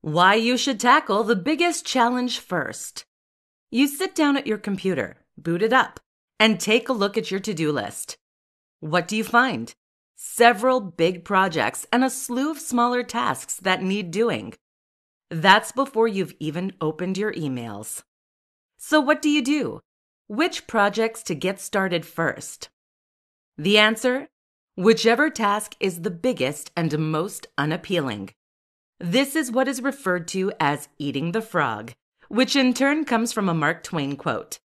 Why you should tackle the biggest challenge first. You sit down at your computer, boot it up, and take a look at your to-do list. What do you find? Several big projects and a slew of smaller tasks that need doing. That's before you've even opened your emails. So what do you do? Which projects to get started first? The answer? Whichever task is the biggest and most unappealing. This is what is referred to as eating the frog, which in turn comes from a Mark Twain quote.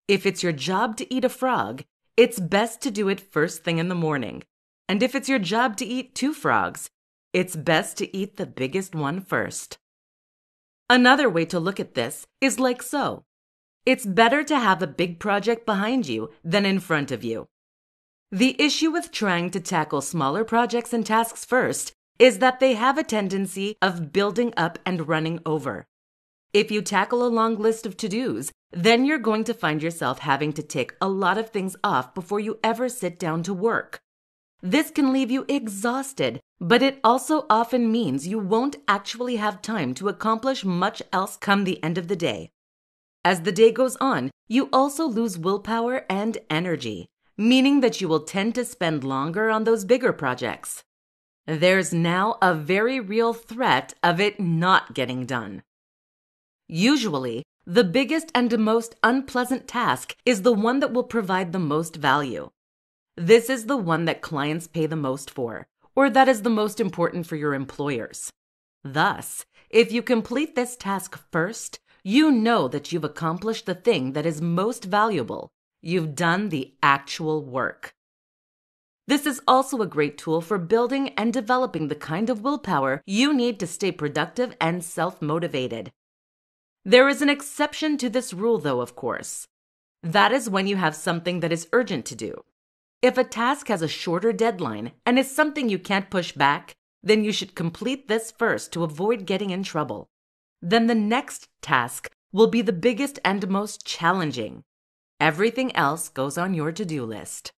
If it's your job to eat a frog, it's best to do it first thing in the morning. And if it's your job to eat 2 frogs, it's best to eat the biggest one first. Another way to look at this is like so. It's better to have a big project behind you than in front of you. The issue with trying to tackle smaller projects and tasks first is that they have a tendency of building up and running over. If you tackle a long list of to-dos, then you're going to find yourself having to tick a lot of things off before you ever sit down to work. This can leave you exhausted, but it also often means you won't actually have time to accomplish much else come the end of the day. As the day goes on, you also lose willpower and energy, meaning that you will tend to spend longer on those bigger projects. There's now a very real threat of it not getting done. Usually, the biggest and most unpleasant task is the one that will provide the most value. This is the one that clients pay the most for, or that is the most important for your employers. Thus, if you complete this task first, you know that you've accomplished the thing that is most valuable. You've done the actual work. This is also a great tool for building and developing the kind of willpower you need to stay productive and self-motivated. There is an exception to this rule, though, of course. That is when you have something that is urgent to do. If a task has a shorter deadline and is something you can't push back, then you should complete this first to avoid getting in trouble. Then the next task will be the biggest and most challenging. Everything else goes on your to-do list.